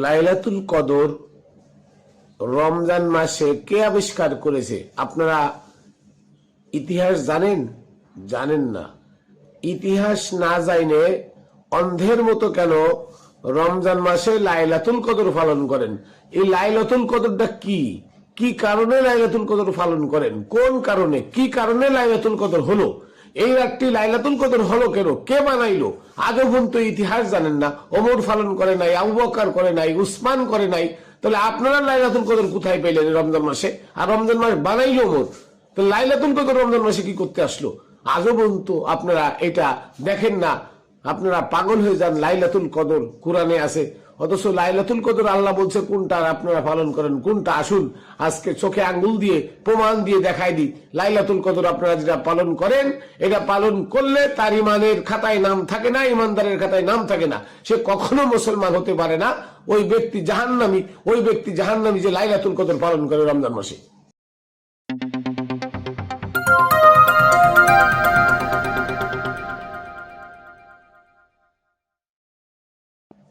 লাইলাতুল কদর রমজান মাসে কে আবিষ্কার করেছে? আপনারা ইতিহাস জানেন? জানেন না। ইতিহাস না জানে অন্ধের মতো কেন রমজান মাসে লাইলাতুল কদর পালন করেন? এই লাইলাতুল কদরটা কি কি কারণে লাইলাতুল কদর পালন করেন? কোন কারণে, কি কারণে লাইলাতুল কদর হলো? এই রাতটি লাইলাতুল কদর হলো কেন? কে বানাইলো? আগে পর্যন্ত ইতিহাস জানেন না। ওমর পালন করে নাই, আবু বকর করে নাই, উসমান করে নাই। তাহলে আপনারা লাইলাতুল কদর কোথায় পেলেন রমজান মাসে? আর রমজান মাস বানাইলো ওমর, তো লাইলাতুল কদর রমজান মাসে কি করতে আসলো? আজও পর্যন্ত আপনারা এটা দেখেন না। আপনারা পাগল হয়ে যান। লাইলাতুল কদর কোরআনে আছে, অথচ লাইলাতুল কদর আল্লাহ বলছে কোনটা, আর আপনারা পালন করেন কোনটা। আসুন আজকে চোখে আঙ্গুল দিয়ে প্রমাণ দিয়ে দেখাই দিই। লাইলাতুল কদর আপনারা যেটা পালন করেন, এটা পালন করলে তার ইমানের খাতায় নাম থাকে না, ইমানদারের খাতায় নাম থাকে না। সে কখনো মুসলমান হতে পারে না। ওই ব্যক্তি জাহান্নামী, ওই ব্যক্তি জাহান্নামী যে লাইলাতুল কদর পালন করে রমজান মাসে।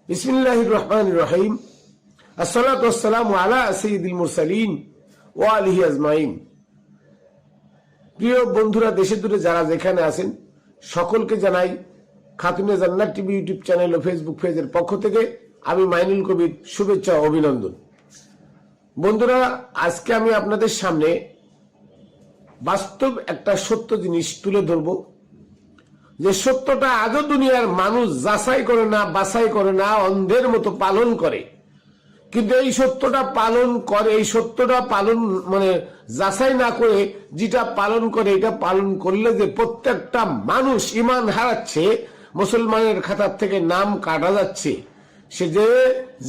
বিসমিল্লাহির রহমানির রহিম। আসসালাতু ওয়াসসালামু আলা সাইয়্যিদিল মুরসালিন ওয়া আলিহি আজমাইন। প্রিয় বন্ধুরা, দেশে দূরে যারা যেখানে আছেন, সকলকে জানাই খাতুনে জান্নাত টিভি ইউটিউব চ্যানেল ও ফেসবুক পেজের পক্ষ থেকে আমি মাইনুল কবির শুভেচ্ছা ও অভিনন্দন। বন্ধুরা, আজকে আমি আপনাদের সামনে বাস্তব একটা সত্য জিনিস তুলে ধরব, যে সত্যটা আজও দুনিয়ার মানুষ যাচাই করে না, বাছাই করে না, অন্ধের মতো পালন করে। কিন্তু এই সত্যটা পালন করে, এই সত্যটা পালন মানে যাচাই না করে যেটা পালন করে, এটা পালন করলে যে প্রত্যেকটা মানুষ ইমান হারাচ্ছে, মুসলমানের খাতার থেকে নাম কাটা যাচ্ছে, সে যে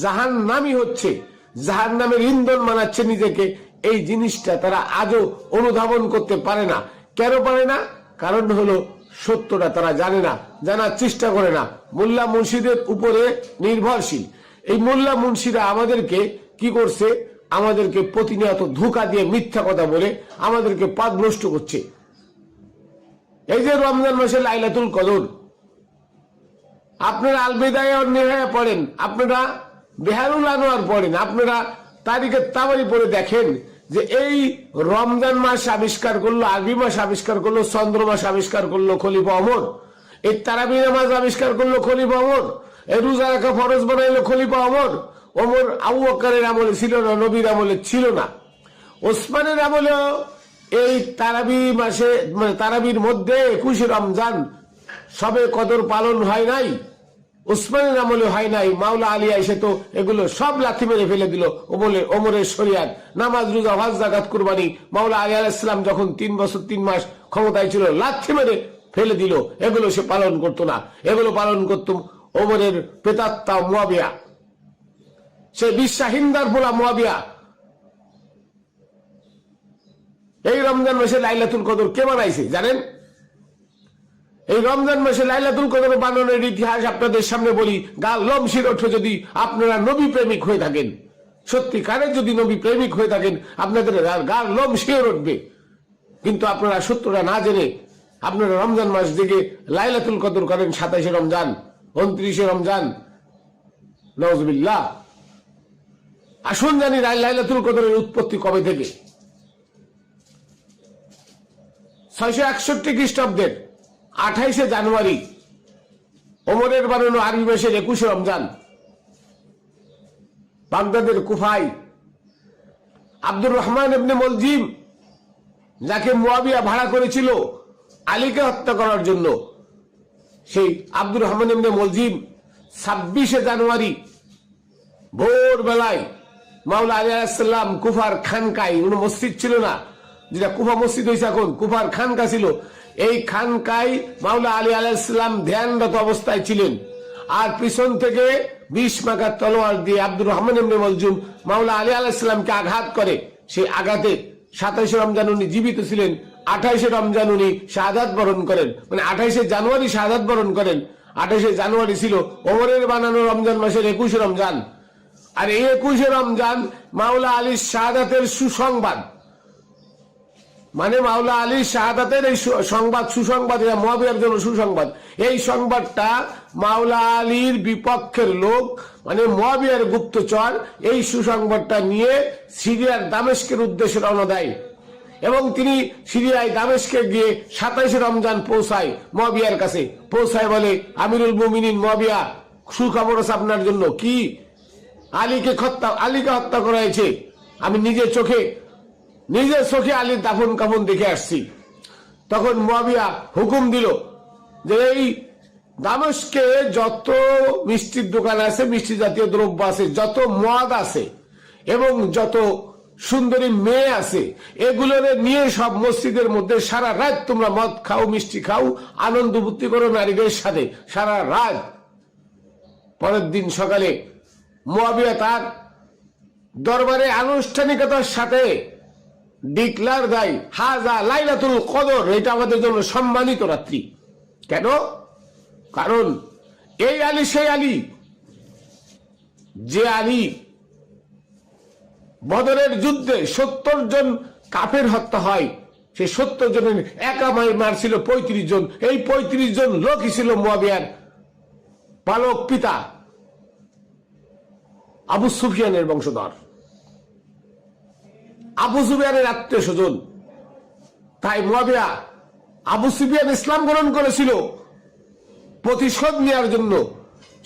জাহান্নামী হচ্ছে, জাহান্নামের ইন্ধন বানাচ্ছে নিজেকে, এই জিনিসটা তারা আজও অনুধাবন করতে পারে না। কেন পারে না? কারণ হলো সত্যটা তারা জানে না, জানার চেষ্টা করে না, মোল্লা মুন্সিদের উপরে নির্ভরশীল। এই মোল্লা মুন্সিরা আমাদেরকে কি করছে? আমাদেরকে প্রতিনিয়ত ধোঁকা দিয়ে মিথ্যা কথা বলে আমাদেরকে পথ নষ্ট করছে। এই যে রমজান মাসে লাইলাতুল কদর, আপনারা আল বিদায়া ওয়ান নিহায়া পড়েন, আপনারা বেহারুল আনোয়ার পড়েন, আপনারা তারিখের তাবারি পড়ে দেখেন যে এই রমজান মাস আবিষ্কার করলো, আরবি মাস আবিষ্কার করলো, চন্দ্র মাস আবিষ্কার করলো খলিফা ওমর, এই তারাবি নামাজ আবিষ্কার করলো খলিফা ওমর, এই রোজা রাখা ফরজ বানাইলো খলিফা ওমর। ওমর আবু বকরের আমলে ছিল না, নবীর আমলে ছিল না। ওসমানের আমলে এই তারাবি মাসে মানে তারাবির মধ্যে 21 রমজান সবে কদর পালন হয় নাই, উসমানের আমলে হয় নাই। মাওলা আলী এসে তো এগুলো সব লাথি মেরে ফেলে দিল। ওমরের শরিয়াত, নামাজ, রোজা, হজ, যাকাত, কুরবানি, মাওলা আলী আলাইহিস সালাম যখন 3 বছর 3 মাস ক্ষমতায় ছিল, লাথি মেরে ফেলে দিল। এগুলো সে পালন করতো না, এগুলো পালন করত ওমরের প্রেতাত্মা মুয়াবিয়া, সে বিশ্বাহিন্দার পোলা মুয়াবিয়া। এই রমজান মাসে লাইলাতুল কদর কে বানাইছে জানেন? এই রমজান মাসে লাইলাতুল কদর বানানোর ইতিহাস আপনাদের সামনে বলি, গাল লোম শির ওঠে যদি আপনারা নবী প্রেমিক হয়ে থাকেন। সত্যিকারের যদি নবী প্রেমিক হয়ে থাকেন, আপনাদের গাল লোম শির উঠবে। কিন্তু আপনারা সত্যটা না জেনে আপনারা রমজান মাস দিকে লাইলাতুল কদর করেন 27 রমজান, 29 রমজান, নাউজুবিল্লাহ। আসুন জানি লাইলাতুল কদরের উৎপত্তি কবে থেকে। 661 খ্রিস্টাব্দের 28 জানুয়ারি ওমরের বানানো আরবি মাসের 21 রমজান বাগদাদের কুফায় আব্দুর রহমান ইবনে মুলজিম, যাকে মুয়াবিয়া ভাড়া করেছিল আলীকে হত্যা করার জন্য, সেই আব্দুর রহমান ইবনে মুলজিম 26 জানুয়ারি ভোরবেলায় মাওলা আলী আলাইহিস সালাম কুফার খানকায়, কোনো মসজিদ ছিল না, যেটা কুফা মসজিদ হয়েছে এখন, কুফার খানকা ছিল। এই খানকায় মাওলা আলী আলাইহিস সালাম ধ্যানরত অবস্থায় ছিলেন, আর পিছন থেকে 20 মাথা তলোয়ার দিয়ে আব্দুর রহমান ইবনে মুলজিম মাওলা আলী আলাইহিস সালামকে আঘাত করে। সেই আঘাতে 27 রমজান উনি জীবিত ছিলেন, 28 রমজান উনি শাহাদাত বরণ করেন, মানে 28 জানুয়ারি শাহাদাত বরণ করেন। 28 জানুয়ারি ছিল ওমরের বানানো রমজান মাসের 21 রমজান। আর এই 21 রমজান মাওলা আলীর শাহাদাতের সুসংবাদ মানে মাওলা আলী শাহাদাতের এই সংবাদ, সুসংবাদ, এটা মুয়াবিয়ার জন্য সুসংবাদ। এই সংবাদটা মাওলা আলীর বিপক্ষের লোক, মানে মুয়াবিয়ার গুপ্তচর, এই সুসংবাদটা নিয়ে সিরিয়ার দামেস্কের উদ্দেশ্যে রওনা দেয় এবং তিনি সিরিয়ায় দামেস্কে গিয়ে 27 রমজান পৌঁছায় মুয়াবিয়ার কাছে। পৌঁছায় বলে, আমিরুল মুমিনিন মুয়াবিয়া, সুখবর আছে আপনার জন্য। কি? আলীকে হত্যা করা হয়েছে। আমি নিজের চোখে আলীর দাফন কাফন দেখে আসছি। তখন মুয়াবিয়া হুকুম দিল যে এই দামেস্কে যত মিষ্টির দোকান আছে, মিষ্টি জাতীয় দ্রব্য আছে, যত মদ আছে এবং যত সুন্দরী মেয়ে আছে, এগুলোর নিয়ে সব মসজিদের মধ্যে সারা রাত তোমরা মদ খাও, মিষ্টি খাও, আনন্দ ফুর্তি করো নারীদের সাথে সারা রাত। পরের দিন সকালে মুয়াবিয়া তার দরবারে আনুষ্ঠানিকতার সাথে ডিক্লার দেয়, হাজা লাইলাতুল কদর, এটা আমাদের জন্য সম্মানিত রাত্রি। কেন? কারণ এই আলী সেই আলী, যে আলী বদরের যুদ্ধে 70 জন কাফের হত্যা হয়, সে 70 জনের একা মারছিল 35 জন। এই 35 জন লোকই ছিল মুয়াবিয়ার পালক পিতা আবু সুফিয়ানের বংশধর, আবু সুফিয়ানের আত্মীয় স্বজন। তাই মুয়াবিয়া, আবু সুফিয়ান ইসলাম গ্রহণ করেছিল প্রতিশোধ নেওয়ার জন্য,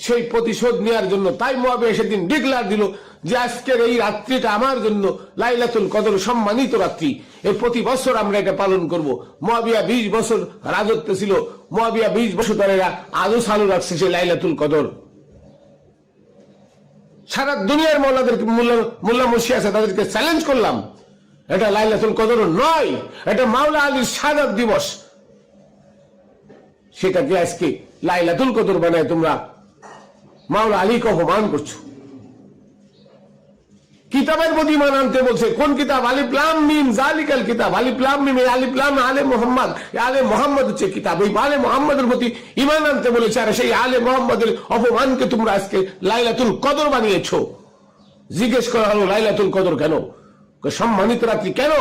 সেই প্রতিশোধ নেওয়ার জন্য। তাই মুয়াবিয়া সেদিন ডিক্লার দিল যে আজকের এই রাত্রিটা আমার জন্য লাইলাতুল কদর, সম্মানিত রাত্রি। এই প্রতি বছর আমরা এটা পালন করব। মুয়াবিয়া 20 বছর রাজত্ব ছিল, মুয়াবিয়া 20 বছর ধরে আজও চালু রাখছে সেই লাইলাতুল কদর। সারা দুনিয়ার মোল্লা মুর্শি আছে, তাদেরকে চ্যালেঞ্জ করলাম, এটা লাইলাতুল কদর নয়, এটা মাওলা আলীর শাহাদাত দিবস। সেটাকে আজকে লাইলাতুল কদর বানায় তোমরা মাওলা আলীকে অপমান করছো। কিতাবের প্রতি ইমান আনতে বলছে। কোন কিতাব? আলিফ লাম মিম জালিকাল কিতাব। আলিফ লাম মিম, আলিফ লাম আলে মুহাম্মদ, আলে মুহাম্মদ হচ্ছে কিতাব। ওই আলে মুহাম্মদের প্রতি ইমান আনতে বলেছে, আর সেই আলে মুহাম্মদের অপমানকে তোমরা আজকে লাইলাতুল কদর বানিয়েছো। জিজ্ঞেস করা হলো লাইলাতুল কদর কেন, সম্মানিত রাত্রি কেন?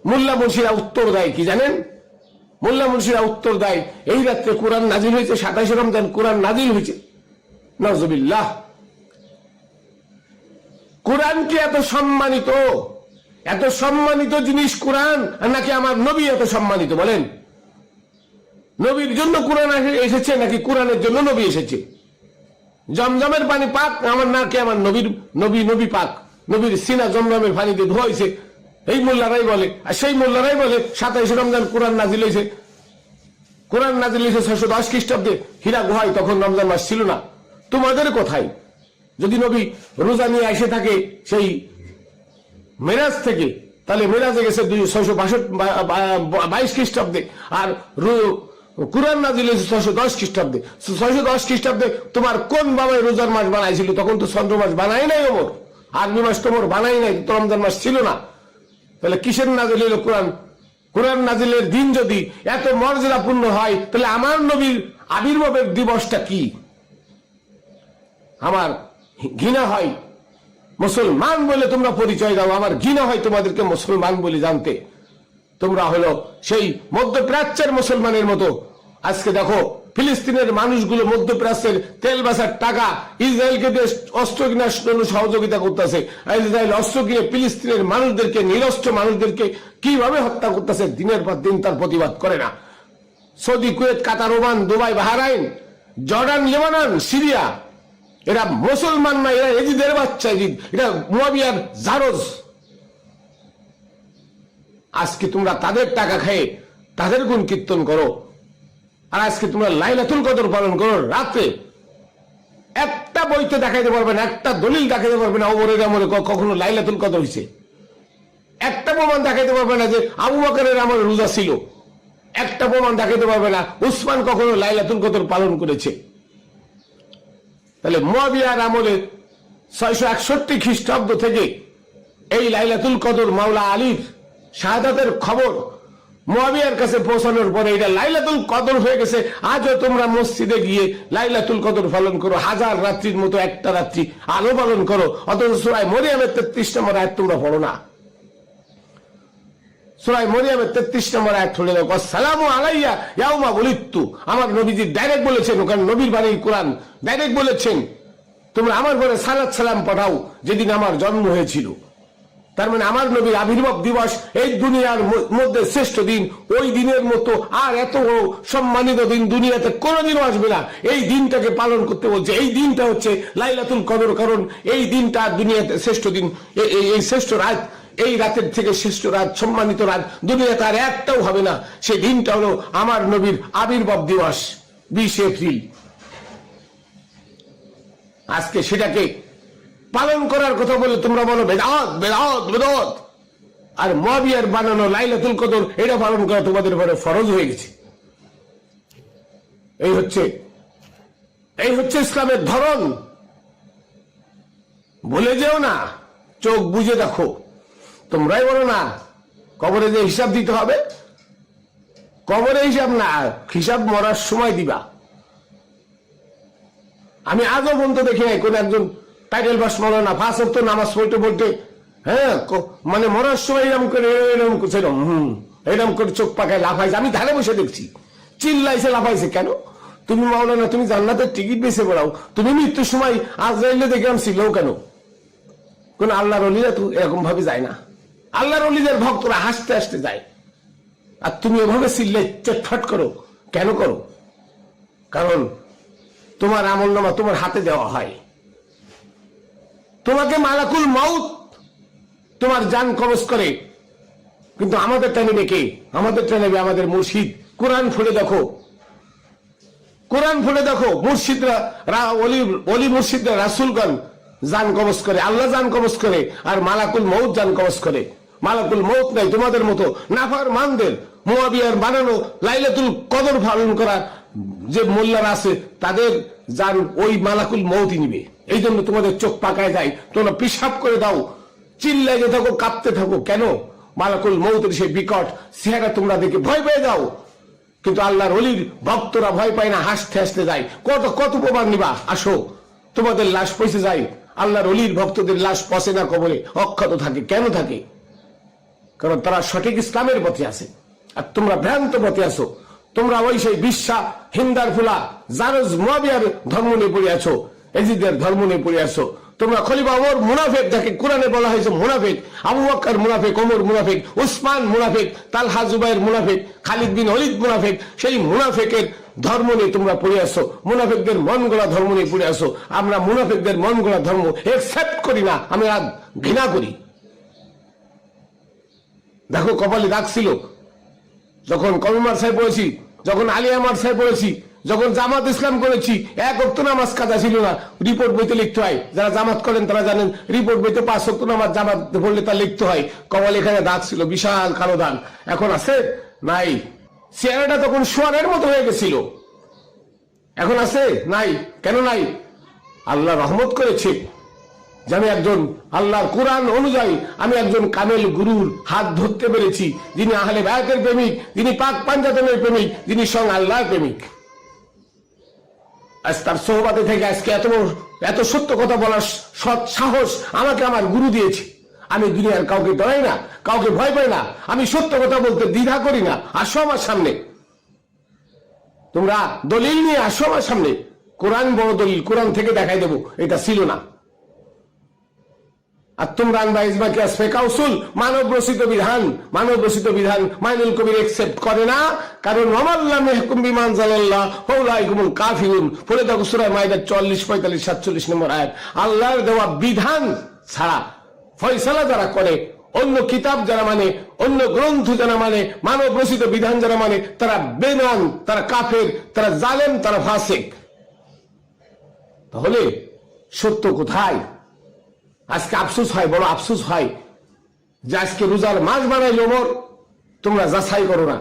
মোল্লা মুন্সিরা উত্তর দেয় কি জানেন? মোল্লা মুন্সিরা উত্তর দেয়, এই রাত্রে কোরআন নাজিল হয়েছে, 27 রমজান কোরআন নাজিল হয়েছে। নাউজুবিল্লাহ। কোরআন কি এত সম্মানিত জিনিস কোরআন, নাকি আমার নবী এত সম্মানিত? বলেন, নবীর জন্য কোরআন এসেছে নাকি কোরআনের জন্য নবী এসেছে? জমজমের পানি পাক আমার, নাকি আমার নবী পাক? নবীর সিনা জমজমের পানিতে ধোয়াইছে, এই মোল্লারাই বলে। আর সেই মোল্লারাই বলে 27 রমজান কোরআন নাজিল হয়েছে। কোরআন নাজিল হয়েছে 610 খ্রিস্টাব্দে হীরা গুহায়, তখন রমজান মাস ছিল না। তোমাদের কোথায়? যদি নবী রোজা নিয়ে এসে থাকে সেই মেরাজ থেকে, তাহলে মেরাজে গেছে 622 খ্রিস্টাব্দে, আর কোরআন নাজিল হয়েছে 610 খ্রিস্টাব্দে। 610 খ্রিস্টাব্দে তোমার কোন বাবাই রোজার মাস বানাইছিল? তখন তো চন্দ্র মাস বানাই নাই ওমর, আরবি মাস তোমর বানাই নাই, তো রমজান মাস ছিল না। তাহলে কিসের নাজিল হলো কোরআন? কোরআন নাজিলের দিন যদি এত মর্যাদাপূর্ণ হয়, তাহলে আমার নবীর আবির্ভাবের দিবসটা কি? আমার ঘৃণা হয় মুসলমান বলে তোমরা পরিচয় দাও, আমার ঘৃণা হয় তোমাদেরকে মুসলমান বলে জানতে। তোমরা হলো সেই মধ্যপ্রাচ্যের মুসলমানের মতো। আজকে দেখো ফিলিস্তিনের মানুষগুলো মধ্যপ্রাচ্যের তেল বাসার টাকা ইসরায়েলকে অস্ত্র কিনার জন্য সহযোগিতা করতেছে। ইসরায়েল অস্ত্র কিনে ফিলিস্তিনের মানুষদেরকে, নিরস্ত্র মানুষদেরকে কিভাবে হত্যা করতেছে, দিনের পর দিন তার প্রতিবাদ করে না। Saudi, Kuwait, Qatar, Oman, Dubai, Bahrain, Jordan, Lebanon, Syria, এরা মুসলমান না, এরা এজিদের বাচ্চা, এরা মুয়াবিয়ার জারজ। আজকে তোমরা তাদের টাকা খেয়ে তাদের গুণ কীর্তন করো, আর আজকে তোমরা লাইলাতুল কদর পালন করো রাতে। একটা বইতে দেখাইতে পারবে না, একটা দলিল দেখাইতে পারবে না ওমরের আমলে কখনো লাইলাতুল কদর হয়েছে। একটা প্রমাণ দেখাইতে পারবে না যে আবু বকরের আমলে রোজা ছিল। একটা প্রমাণ দেখাইতে পারবে না উসমান কখনো লাইলাতুল কদর পালন করেছে। তাহলে মুয়াবিয়ার আমলে 661 খ্রিস্টাব্দ থেকে এই লাইলাতুল কদর, মাওলা আলীর শাহাদাতের খবর মুয়াবিয়ার কাছে পৌঁছানোর পরে এটা লাইলাতুল কদর হয়ে গেছে। আজও তোমরা মসজিদে গিয়ে লাইলাতুল কদর পালন করো, হাজার রাত্রির মতো একটা রাত্রি আলো পালন করো, অথচ সূরা মরিয়মের 33 নম্বর আয়াত তোমরা পড়ো না। সূরা মরিয়মের 33 নম্বর আয়াত খুলে দেখো, আসসালামু আলাইয়া ইয়াউমা বুলিদতু। আমার নবীজি ডাইরেক্ট বলেছেন, ওখানে নবীর বাণী কোরআন ডাইরেক্ট বলেছেন, তোমরা আমার ঘরে সালাত সালাম পাঠাও যেদিন আমার জন্ম হয়েছিল। তার মানে আমার নবীর আবির্ভাব দিবস এই দুনিয়ার মধ্যে শ্রেষ্ঠ দিন। ওই দিনের মতো আর এত সম্মানিত দিন দুনিয়াতে কোনোদিনও আসবে না। এই দিনটাকে পালন করতে বলছে। এই দিনটা হচ্ছে লাইলাতুল কদর, কারণ এই দিনটা দুনিয়াতে শ্রেষ্ঠ দিন। এই শ্রেষ্ঠ রাত, এই রাতের থেকে শ্রেষ্ঠ রাত, সম্মানিত রাত দুনিয়াতে আর একটাও হবে না। সেই দিনটা হলো আমার নবীর আবির্ভাব দিবস, 20 এপ্রিল। আজকে সেটাকে পালন করার কথা বলে তোমরা বলো বেদাত বেদাত বেদাত। আর মুয়াবিয়ার বানানো লাইলাতুল কদর এটা পালন করা তোমাদের উপরে ফরজ হয়ে গেছে। এই হচ্ছে ইসলামের ধরন। ভুলে যেও না, চোখ বুঝে দেখো। তোমরাই বলো না কবরে যে হিসাব দিতে হবে, কবরে হিসাব না, হিসাব মরার সময় দিবা। আমি আজও পর্যন্ত দেখি নাই কোন একজন টাইটেল পাস মৌলানা 5 ওয়াক্ত নামাজ পড়তে বলতে, হ্যাঁ মানে মরার সময় এরকম করে এরকম করে চোখ পাকায় লাফাইছে। আমি ধারে বসে দেখছি, চিল্লাইছে লাফাইছে। কেন? তুমি মাওলানা, তুমি জান্নাতের টিকিট বেছে বেড়াও, তুমি মৃত্যুর সময় আজরাইলে দেখলাম ছিলও কেন? কোন আল্লাহর ওলিরা তো এরকম ভাবে যায় না। আল্লাহর ওলিদের ভক্তরা হাসতে হাসতে যায়, আর তুমি এভাবে চিল্লাই চেটফাট করো। কেন করো? কারণ তোমার আমলনামা তোমার হাতে দেওয়া হয়। তোমাকে মালাকুল মাউত তোমার জান কবজ করে, কিন্তু আমাদের টানিবে কে? আমাদের টানিবে আমাদের মুর্শিদ। কোরআন খুলে দেখো, কোরআন খুলে দেখো। মুর্শিদরা, ওলি মুর্শিদরা, রাসূলগণ জান কবজ করে, আল্লাহ জান কবজ করে, আর মালাকুল মউত জান কবজ করে। মালাকুল মউত নাই তোমাদের মতো নাফরমানদের। মুয়াবিয়ার বানানো লাইলাতুল কদর পালন করা যে মোল্লারা আছে, তাদের জান ওই মালাকুল মউতই নিবে। এই জন্য তোমাদের চোখ পাকায় যায়, তোমরা পিশাব করে দাও, চিল্লাইতে থাকো, কাঁপতে থাকো। কেন? মালাকুল মউতের সেই বিকট চেহারা তোমরা দেখে ভয় পেয়ে যাও। কিন্তু আল্লাহর ওলির ভক্তরা ভয় পায় না, হাসতে হাসতে যায়। কত প্রমাণ নিবা? আসো, তোমাদের লাশ পৌঁছে যায়, আল্লাহর ওলির ভক্তদের লাশ পচে না কবরে, অক্ষত থাকে। কেন থাকে? কারণ তারা সঠিক ইসলামের পথে আছে, আর তোমরা ভ্রান্ত পথে আছো। তোমরা ওই সেই বিশ্বা হিন্দার ফুলা জারজ মুয়াবিয়ার ধর্ম নিয়ে পড়ে আছো, এজিদের ধর্ম নিয়ে পড়ে আছো। তোমরা খলিফা ওমর মুনাফিক, যাকে কোরআনে বলা হয়েছে মুনাফিক, আবু বকর মুনাফিক, ওমর মুনাফিক, উসমান মুনাফিক, তালহা জুবাইর মুনাফিক, খালিদ বিন ওয়ালিদ মুনাফিক, সেই মুনাফিকের ধর্ম নিয়ে তোমরা পড়ে আসো। মুনাফিকদের মন গড়া ধর্ম নিয়ে পড়ে আসো। আমরা মুনাফিকদের মন গড়া ধর্ম একসেপ্ট করি না, আমরা ঘৃণা করি। দেখো কপালে দাগ ছিল যখন কলমার সাহেব পড়েছি, যখন আলিয়া মার সাহেব পড়েছি, যখন জামাত ইসলাম করেছি, এক ওয়াক্ত নামাজ কাজা ছিল না। রিপোর্ট বইতে লিখতে হয়, যারা জামাত করেন তারা জানেন, রিপোর্ট বইতে 5 ওয়াক্ত নামাজ জামাত পড়লে তা লিখতে হয়। কপাল এখানে দাগ ছিল, বিশাল কালো দাগ। এখন আছে? নাই। চেহারাটা তখন সোয়ারের মতো হয়ে গেছিল, এখন আছে? নাই। কেন নাই? আল্লাহ রহমত করেছে যে আমি একজন আল্লাহর কোরআন অনুযায়ী আমি একজন কামেল গুরুর হাত ধরতে পেরেছি, যিনি আহলে বায়াতের প্রেমিক, যিনি পাক পাঞ্জাতনের প্রেমিক, যিনি স্বয়ং আল্লাহর প্রেমিক। আজ তার সোহবাতে থেকে আজকে এত সত্য কথা বলার সৎ সাহস আমাকে আমার গুরু দিয়েছে। আমি দুনিয়ার কাউকে ডরাই না, কাউকে ভয় পাই না। আমি সত্য কথা বলতে দ্বিধা করি না। আসো আমার সামনে, তোমরা দলিল নিয়ে আসো আমার সামনে। কোরআন বড় দলিল, কোরআন থেকে দেখাই দেবো এটা ছিল না। আর তোমরা আনবা ইজমা কিয়াস ফিকহ উসুল, মানব রচিত বিধান। মানব রচিত বিধান মাইনুল কবির একসেপ্ট করে না, কারণ ওয়ামাল্লাম ইয়াহকুম বিমা আনজালাল্লাহ ফাউলাইকুমুল কাফিরুন। পড়ে দেখো সূরা মাইদা 44, 45, 47 নম্বর আয়াত। আল্লাহর দেওয়া বিধান ছাড়া ফয়সালা যারা করে, অন্য কিতাব যারা মানে, অন্য গ্রন্থ যারা মানে, মানব রচিত বিধান যারা মানে, তারা বেঈমান, তারা কাফের, তারা জালেম, তারা ফাসিক। তাহলে সত্য কোথায়? আজকে আফসোস হয়, বড় আফসোস হয় যে আজকে রোজার মাস বানাইল ওমর, তোমরা যাচাই করো না।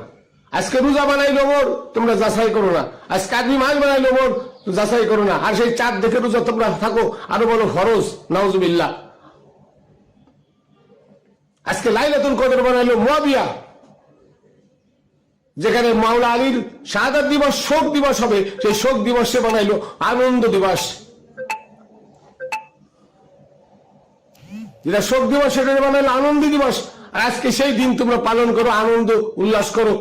আজকে রোজা বানাইল ওমর, তোমরা যাচাই করো না। আজকে আদমি মাস বানাইল ওমর, যাচাই করো না। আর সেই চাঁদ দেখে রোজা তোমরা থাকো, আরো বলো ফরজ, নাউজুবিল্লাহ। আজকে লাইলাতুল কদর বানাইল মুয়াবিয়া, যেখানে মাওলা আলীর শাহাদাত দিবস শোক দিবস হবে, সেই শোক দিবসে বানাইল আনন্দ দিবস। যেটা শোক দিবস সেটা বানাইল আনন্দ দিবস। আর আজকে সেই দিন তোমরা পালন করো, আনন্দ উল্লাস করো।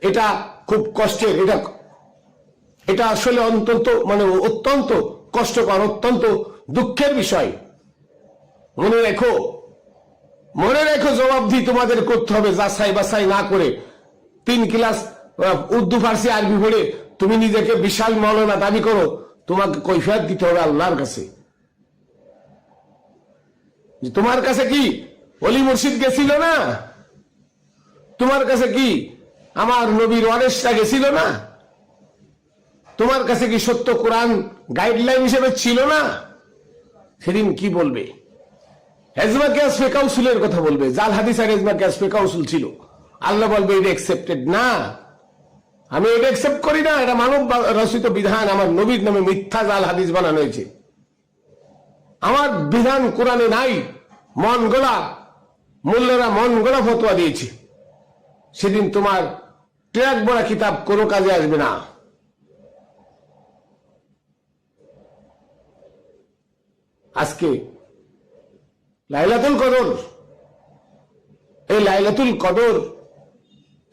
এটা খুব কষ্টের, এটা আসলে অত্যন্ত কষ্টকর, অত্যন্ত দুঃখের বিষয়। মনে রেখো জবাবদিহি তোমাদের করতে হবে, যাচাই বাছাই না করে। 3 ক্লাস উর্দু ফার্সি আরবি পড়ে তুমি নিজেকে বিশাল মৌলানা দাবি করো, তোমাকে কৈফিয়ত দিতে হবে আল্লাহর কাছে। তোমার কাছে কি অলি মুর্শিদ গেছিল না? তোমার কাছে কি আমার নবীর ওয়ারিসরা গেছিল না? তোমার কাছে কি সত্য কোরআন গাইডলাইন হিসেবে ছিল না? সেদিন কি বলবে? এজমা কিয়াস ফিকহ উসুলের কথা বলবে, জাল হাদিস আর এজমা কিয়াস ফিকহ উসুল ছিল। আল্লাহ বলবে এটা অ্যাকসেপ্টেড না, আমি এটা অ্যাকসেপ্ট করি না, এটা মানব রচিত বিধান, আমার নবীর নামে মিথ্যা জাল হাদিস বানানো হয়েছে, আমার বিধান কোরআনে নাই। মোল্লারা মন গড়া ফতোয়া দিয়েছে। সেদিন তোমার ট্র্যাক বড়া কিতাব কোনো কাজে আসবে না। আজকে লাইলাতুল কদর, এই লাইলাতুল কদর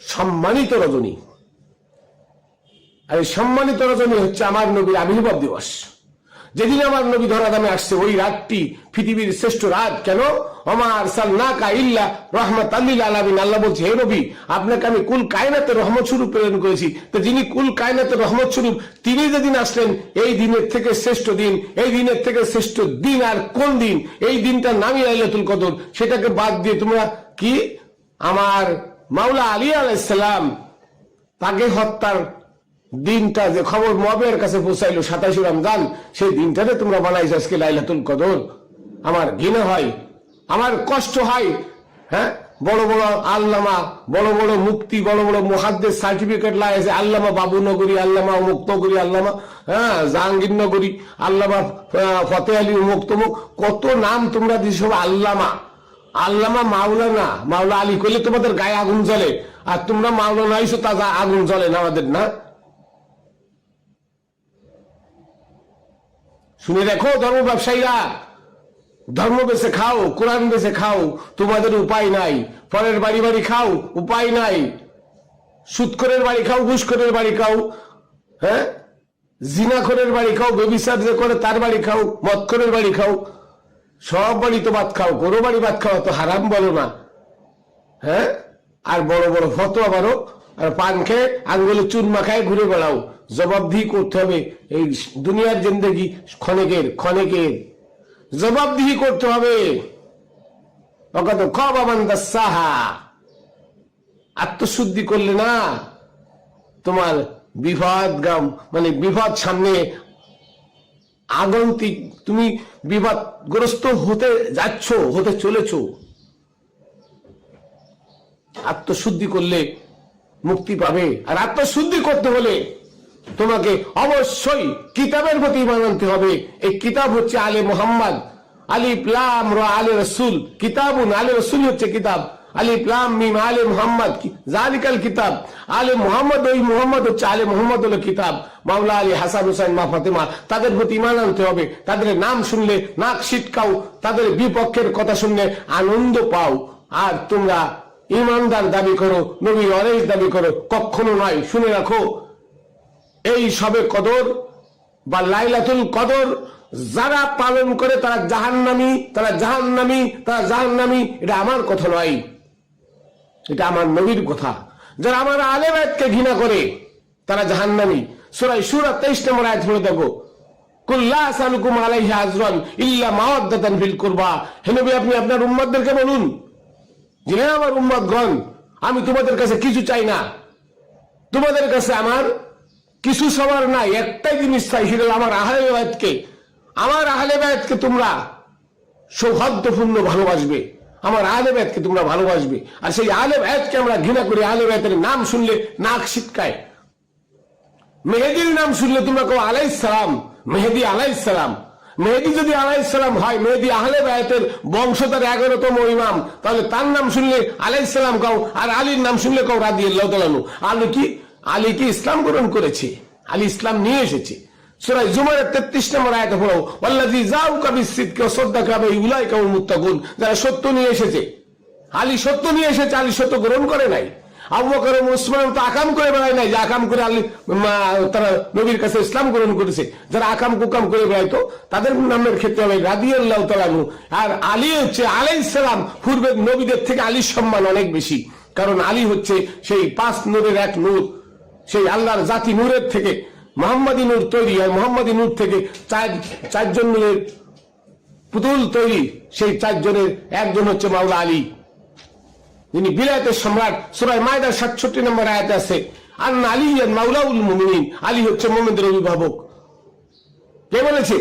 সম্মানিত রজনী, আর এই সম্মানিত রজনী হচ্ছে আমার নবীর আবির্ভাব দিবস। যেদিন আমার নবী ধরাধামে আসছে, ওই রাতটি পৃথিবীর শ্রেষ্ঠ রাত। কেন? ওমা আরসালনাকা ইল্লা রাহমাতাল লিল আলামিন। আল্লাহ বলছে, হে নবী, আপনাকে আমি কুল কায়নাতের রহমত স্বরূপ প্রেরণ করেছি। তো যিনি কুল কায়নাতের রহমত স্বরূপ, তিনি যেদিন আসলেন, এই দিনের থেকে শ্রেষ্ঠ দিন, এই দিনের থেকে শ্রেষ্ঠ দিন আর কোন দিন? এই দিনটার নামই লাইলাতুল কদর। সেটাকে বাদ দিয়ে তোমরা কি আমার মাওলা আলী আলাইহিস সালাম তাকে হত্যার দিনটা যে খবর মুআবিয়ার কাছে পৌঁছাইলো 27 রমজান, সেই দিনটাতে তোমরা বানাইছো আজকে লাইলাতুল কদর। আমার ঘৃণা হয়, আমার কষ্ট হয়। হ্যাঁ, বড় বড় আল্লামা, বড় বড় মুফতি, বড় বড় মুহাদ্দিস সার্টিফিকেট লাগাইছে, আল্লামা বাবু নগরী, আল্লামা অমুক নগরী, আল্লামা জাহাঙ্গীর নগরী, আল্লামা ফতে আলী অমুক তমুক, কত নাম তোমরা দিছো আল্লামা। মাওলানা, মাওলা আলী কইলে তোমাদের গায়ে আগুন জ্বলে, আর তোমরা মাওলানা হইছো তাজা আগুন জ্বলে না আমাদের, না? শুনে দেখো ধর্ম ব্যবসায়ীরা, ধর্ম বেচে খাও, কোরআন বেচে খাও, তোমাদের উপায় নাই। পরের বাড়ি খাও, উপায় নাই। সুদখোরের বাড়ি খাও, ঘুষখোরের বাড়ি খাও, হ্যাঁ, জিনাখোরের বাড়ি খাও, ব্যভিচার যে করে তার বাড়ি খাও, মদখোরের বাড়ি খাও, সব বাড়ি তো ভাত খাও, কোনো বাড়ি ভাত খাও তো হারাম বলো না। হ্যাঁ, আর বড় বড় ফতোয়া মারো, আর পান খেয়ে আঙ্গুলে চুন মাখায় ঘুরে বেড়াও। জবাবদিহি করতে হবে। এই দুনিয়ার জিন্দেগি ক্ষণেকের জবাবদিহি করতে হবে। আত্মশুদ্ধি করলে না, তোমার বিপদ সামনে আগন্তিক, তুমি বিপদগ্রস্ত হতে চলেছ। আত্মশুদ্ধি করলে মুক্তি পাবে। আর আত্মশুদ্ধি করতে হলে তোমাকে অবশ্যই কিতাবের প্রতি ঈমান আনতে হবে। এই কিতাব হচ্ছে আলে মুহাম্মদ, আলিফ লাম রা আলে রাসূল। কিতাবুন আলে রাসূল হচ্ছে কিতাব, আলিফ লাম মিম আলে মুহাম্মদ জালিকাল কিতাব। আলে মুহাম্মদ, ওই মুহাম্মদ হচ্ছে আলে মুহাম্মদ হলো কিতাব। মাওলা আলী, হাসান হুসাইন, মা ফাতেমা, তাদের প্রতি ঈমান আনতে হবে। তাদের নাম শুনলে নাক ছিটকাও, তাদের বিপক্ষের কথা শুনলে আনন্দ পাও। আর তোমরা ইমানদার দাবি করো, নবী ওয়ারিস দাবি করো, কখনো নয়। শুনে রাখো, এই সবে কদর বা লাইলাতুল কদর যারা পালন করে তারা জাহান্নামী। এটা আমার কথা নয়, এটা আমার নবীর কথা। যারা আমার আহলে বায়তকে ঘৃণা করে তারা জাহান্নামী। সূরা শূরা 23 নম্বর আয়াত পড়ে দেখো, কুল লা আসালুকুম আলাইহি আজরান ইল্লা মাওয়াদ্দাতান ফিল কুরবা। হে নবী, আপনি আপনার উম্মতদেরকে বলুন যে, হে আমার উম্মতগণ, আমি তোমাদের কাছে কিছু চাই না, তোমাদের কাছে আমার কিছু সবার নাই, একটাই জিনিস চাই, সেটা আমার আহলে বায়তকে তোমরা সৌহার্দ্যপূর্ণ ভালোবাসবে, আমার আহলে বায়তকে তোমরা ভালোবাসবে। আর সেই আহলে বায়তকে আমরা ঘৃণা করি। আহলে বায়তের নাম শুনলে নাক ছিটকায়। মেহেদীর নাম শুনলে তোমরা কও আলাইহিস সালাম, মেহেদী আলাইহিস সালাম। মেহেদী যদি আলাইহিস সালাম হয়, মেহেদী আহলে বায়তের বংশধর 11তম ইমাম, তাহলে তার নাম শুনলে আলাইহিস সালাম কও, আর আলীর নাম শুনলে কও রাদিয়াল্লাহু তাআলা আনহু। আলী কি ইসলাম গ্রহণ করেছে? আলী ইসলাম নিয়ে এসেছে। সূরা জুমারের 33 নম্বর আয়াতে পড়ো, ওয়াল্লাযী জাউকা বিস-সিদকি ওয়া সাদ্দাকা বিহি উলাইকা হুমুত মুত্তাকুন। যারা সত্য নিয়ে এসেছে আলী সত্য নিয়ে এসেছে, আলী সত্য গ্রহণ করে নাই। আবু বকর ওসমান তো আকাম করে বেড়ায় নাই যে আকাম করে আলী তারা নবীর কাছে ইসলাম গ্রহণ করেছে। যারা আকাম কুকাম করে বেড়াইতো তাদের নামের ক্ষেত্রে হবে রাদিয়াল্লাহু তাআলা আনহু। আর আলী হচ্ছে আলাইহিস সালাম, পূর্বের নবীদের থেকে আলীর সম্মান অনেক বেশি, কারণ আলী হচ্ছে সেই 5 নূরের এক নূর, সেই আল্লাহর জাতি নূরের থেকে মোহাম্মদী নূর তৈরি হয়, মোহাম্মদী নূর থেকে চারজন নূরের পুতুল তৈরি, সেই 4 জনের একজন হচ্ছে মাওলা আলী, যিনি বিলায়েতের সম্রাট। সূরা মায়দা 67 নম্বর আয়াতে আছে আন্না আলিয়ান মাওলাউল মুমিনিন, আলী হচ্ছে মুমিনদের অভিভাবক। কে বলেছে?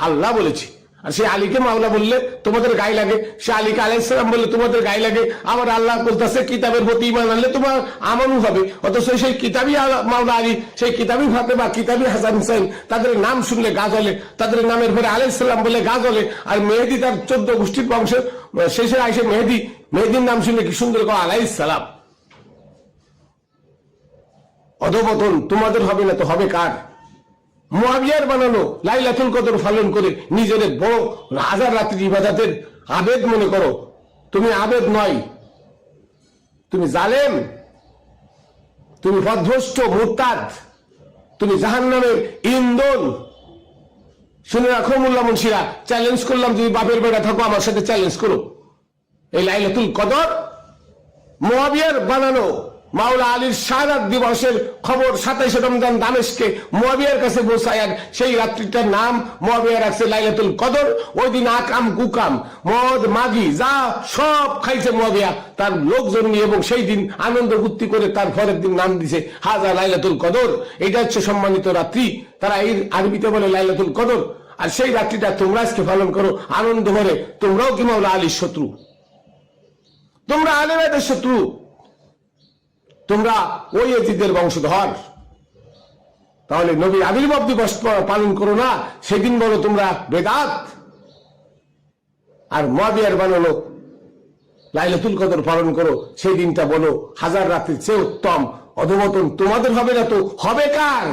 আল্লাহ বলেছে। আর সে আলীকে মাওলা বললে তোমাদের গায়ে লাগে, সে আলীকে আলাইহিস সালাম বললে তোমাদের গায়ে লাগে। আবার আল্লাহ বলতেছে কিতাবের প্রতি ঈমান আনলে তোমার আমানু হবে, অথচ সেই কিতাবই মাওলা আলী, সেই কিতাবই ফাতেমা, কিতাবই হাসান হুসাইন, তাদের নাম শুনলে গা জ্বলে, তাদের নামের পরে আলাইহিস সালাম বলে গা জ্বলে। আর মেহেদী তার 14 গোষ্ঠীর বংশের শেষে আইসে মেহেদীর নাম শুনলে কি সুন্দর করা আলাইহিস সালাম। অধপতন তোমাদের হবে না তো হবে কার? মুআবিয়ার বানানো লাইলাতুল কদর পালন করে নিজের বড় হাজার রাত্রির ইবাদতের আবেদ মনে করো। তুমি আবেদ নয়, তুমি জালেম, তুমি পথভ্রষ্ট মুরতাদ, তুমি জাহান্নামের ইন্ধন। শুনে রাখো মোল্লা মুন্সিরা, চ্যালেঞ্জ করলাম, যদি বাপের বেটা থাকো আমার সাথে চ্যালেঞ্জ করো। এই লাইলাতুল কদর মুআবিয়ার বানানো মাওলা আলীর শাহাদাত দিবসের খবর 27 রমজান দামেস্কে মুআবিয়ার কাছে পৌঁছায়, সেই রাত্রিটার নাম মুআবিয়া রাখছে লাইলাতুল কদর। ওই দিন আকাম কুকাম মদ মাগি যা সব খাইছে মুআবিয়া তার লোকজন নিয়ে, এবং সেই দিন আনন্দ ফুর্তি করে তার পরের দিন নাম দিছে হাজা লাইলাতুল কদর। এটা হচ্ছে সম্মানিত রাত্রি, তারা এই আরবিতে বলে লাইলাতুল কদর। আর সেই রাত্রিটা তোমরা আজকে পালন করো আনন্দ ভরে। তোমরাও কি মাওলা আলীর শত্রু? তোমরা আলে বাইতের শত্রু, তোমরা ওই ইয়াজিদের বংশধর। তাহলে নবীর আবির্ভাব দিবস পালন করো না, সেদিন বলো তোমরা বেদাত। আর মুআবিয়ার বানানো লাইলাতুল কদর পালন করো, সেই দিনটা বলো হাজার রাত্রির চেয়ে উত্তম। অধপতন তোমাদের হবে না তো হবে কার?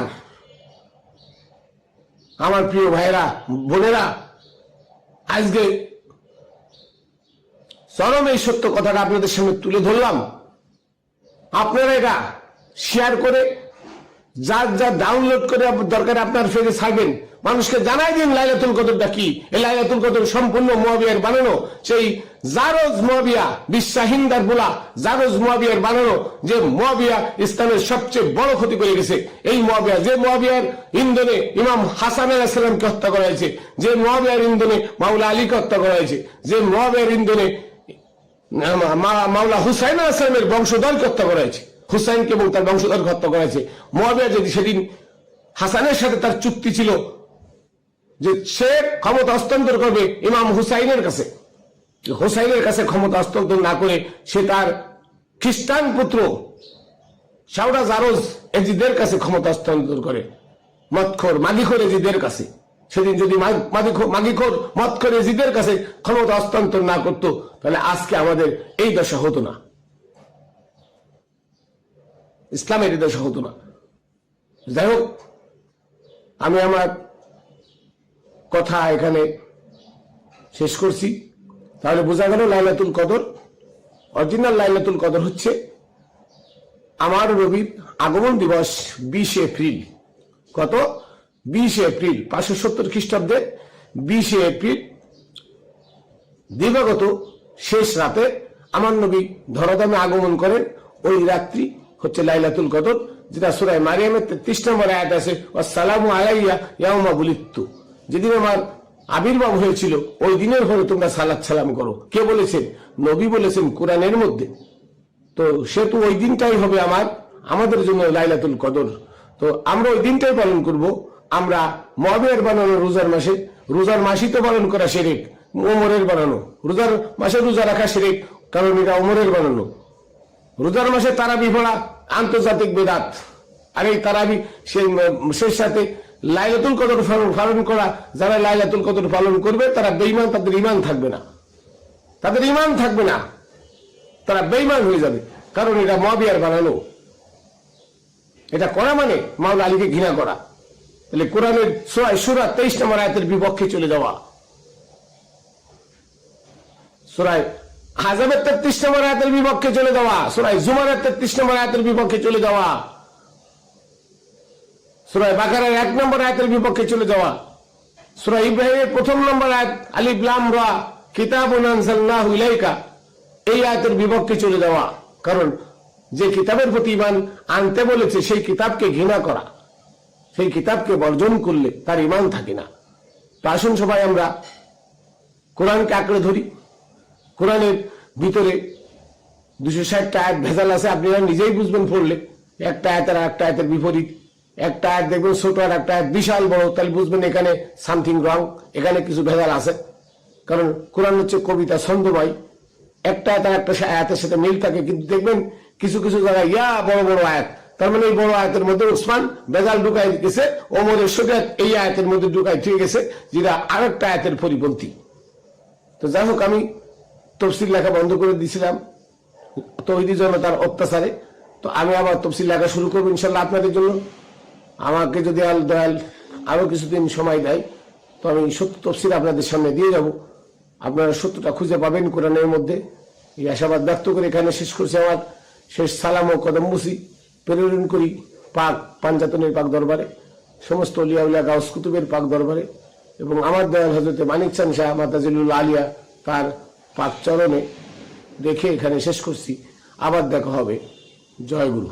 আমার প্রিয় ভাইয়েরা বোনেরা, আজকে চরম এই সত্য কথাটা আপনাদের সামনে তুলে ধরলাম। আপনারা এটা শেয়ার করে যার যা ডাউনলোড করে দরকার আপনার ফেসে ছাড়বেন, মানুষকে জানাই দিন লাইলাতুল কদরটা কি। এই লাইলাতুল কদর সম্পূর্ণ মুআবিয়ার বানানো, সেই জারজ মুআবিয়া বিশ্বাহিন্দার বলা জারজ মুআবিয়ার বানানো, যে মুআবিয়া ইসলামের সবচেয়ে বড় ক্ষতি করে গেছে। এই মুআবিয়া, যে মুআবিয়ার ইন্ধনে ইমাম হাসান আলাইহিস সালামকে হত্যা করা হয়েছে, যে মুআবিয়ার ইন্ধনে মাওলা আলীকে হত্যা করা হয়েছে, যে মুআবিয়ার ইন্ধনে মাওলা হুসাইন আলাইহিস সালামের বংশধরকে হত্যা করা হয়েছে, হুসাইনকে এবং তার বংশধরকে হত্যা করা হয়েছে। মুআবিয়া যদি সেদিন হাসানের সাথে তার চুক্তি ছিল যে সে ক্ষমতা হস্তান্তর করবে ইমাম হুসাইনের কাছে, হুসাইনের কাছে ক্ষমতা হস্তান্তর না করে সে তার খ্রিস্টান পুত্র শাওরা জারজ এজিদের কাছে ক্ষমতা হস্তান্তর করে, মদখোর মাগিখোর এজিদের কাছে। সেদিন যদি মাগিখোর মদখোর এজিদের কাছে ক্ষমতা হস্তান্তর না করতো, তাহলে আজকে আমাদের এই দশা হতো না, ইসলামের এই দশা হতো না। যাই হোক, আমি আমার কথা এখানে শেষ করছি। তাহলে বোঝা গেল লাইলাতুল কদর, অরিজিনাল লাইলাতুল কদর হচ্ছে আমার নবীর আগমন দিবস 20 এপ্রিল। কত? 20 এপ্রিল 570 খ্রিস্টাব্দে 20 এপ্রিল দিবাগত শেষ রাতে আমার নবী ধরাধামে আগমন করেন। ওই রাত্রি হচ্ছে লাইলাতুল কদর, যেটা সূরা মারিয়ামের 33 নম্বর আয়াত আছে, আসসালামু আলাইয়া ইয়াউমা বুলিত্তু। যেদিন আমার আবির্ভাব হয়েছিল ওই দিনের পরে তোমরা সালাত সালাম করো। কে বলেছেন? নবী বলেছেন কোরআনের মধ্যে। তো সে তো ওই দিনটাই হবে আমাদের জন্য লাইলাতুল কদর। তো আমরা ওই দিনটাই পালন করব। আমরা মুআবিয়ার বানানো রোজার মাসে, রোজার মাসই তো পালন করা শিরক, ওমরের বানানো। রোজার মাসে রোজা রাখা শিরক, কারণ এটা ওমরের বানানো। রোজার মাসে তারাবি পড়া আন্তর্জাতিক বেদাত। আর এই তারাবি সেই সাথে লাইলাতুল কদর পালন করা, যারা লাইলাতুল কদর পালন করবে তারা বেঈমান, তাদের ঈমান থাকবে না, তাদের ঈমান থাকবে না, তারা বেঈমান হয়ে যাবে। কারণ এটা মুআবিয়ার বানানো। এটা করা মানে মাওলা আলীকে ঘৃণা করা। তাহলে কোরআনের সূরা 23 নম্বর আয়াতের বিপক্ষে চলে যাওয়া। সূরা আযাবের 33 নম্বর আয়াতের বিপক্ষে চলে যাওয়া, সূরা জুমারের 33 নম্বর আয়াতের বিপক্ষে চলে যাওয়া, সূরা বাকারার 1 নম্বর আয়াতের বিপক্ষে চলে যাওয়া, সূরা ইব্রাহিমের 1 নম্বর আয়াত আলিফ লাম রা কিতাবুন আনজালনাহু ইলাইকা, এই আয়াতের বিপক্ষে চলে যাওয়া। কারণ যে কিতাবের প্রতি ঈমান আনতে বলেছে সেই কিতাবকে ঘৃণা করা, সেই কিতাবকে বর্জন করলে তার ঈমান থাকে না। তো আসুন সবাই আমরা কোরআনকে আঁকড়ে ধরি। কোরআনের ভিতরে 260টা আয়াত ভেজাল আছে, আপনারা নিজেই বুঝবেন পড়লে। একটা আয়াতের আর একটা আয়াতের বিপরীত, একটা আয়াত দেখবেন ছোট আর একটা আয়াত বিশাল বড়, তাহলে বুঝবেন এখানে সামথিং রং, এখানে কিছু ভেজাল আছে। কারণ কোরআন হচ্ছে কবিতা, ছন্দময়, একটা আয়াত আর একটা আয়াতের সাথে মিল থাকে, কিন্তু দেখবেন কিছু কিছু জায়গায় বড় বড় আয়াত, তার মানে এই বড় আয়াতের মধ্যে উসমান ভেজাল ঢুকাই গেছে, ওমরের শরীয়ত এই আয়াতের মধ্যে ঢুকাই ঠিক গেছে, যেটা আরেকটা আয়াতের পরিপন্থী। তো যাই হোক, আমি তফসিল লেখা বন্ধ করে দিয়েছিলাম তৌহিদি জনতার অত্যাচারে। তো আমি আবার তফসিল লেখা শুরু করবো ইনশাল্লাহ আপনাদের জন্য। আমাকে যদি দয়াল আরো কিছুদিন সময় দেয় তো আমি সত্য তফসিল আপনাদের সামনে দিয়ে যাব, আপনারা সত্যটা খুঁজে পাবেন কোরআনের মধ্যে। এই আশাবাদ ব্যক্ত করে এখানে শেষ করছি। আমার শেষ সালাম ও কদম বুসি প্রেরণ করি পাক পাঞ্জাতনের পাক দরবারে, সমস্ত অলিয়া উলিয়া গাউস কুতুবের পাক দরবারে, এবং আমার দয়াল হযরতে মানিক চাঁদ শাহ মাতাজিলুল আলিয়া তার পাক চরণে রেখে এখানে শেষ করছি। আবার দেখা হবে। জয় গুরু।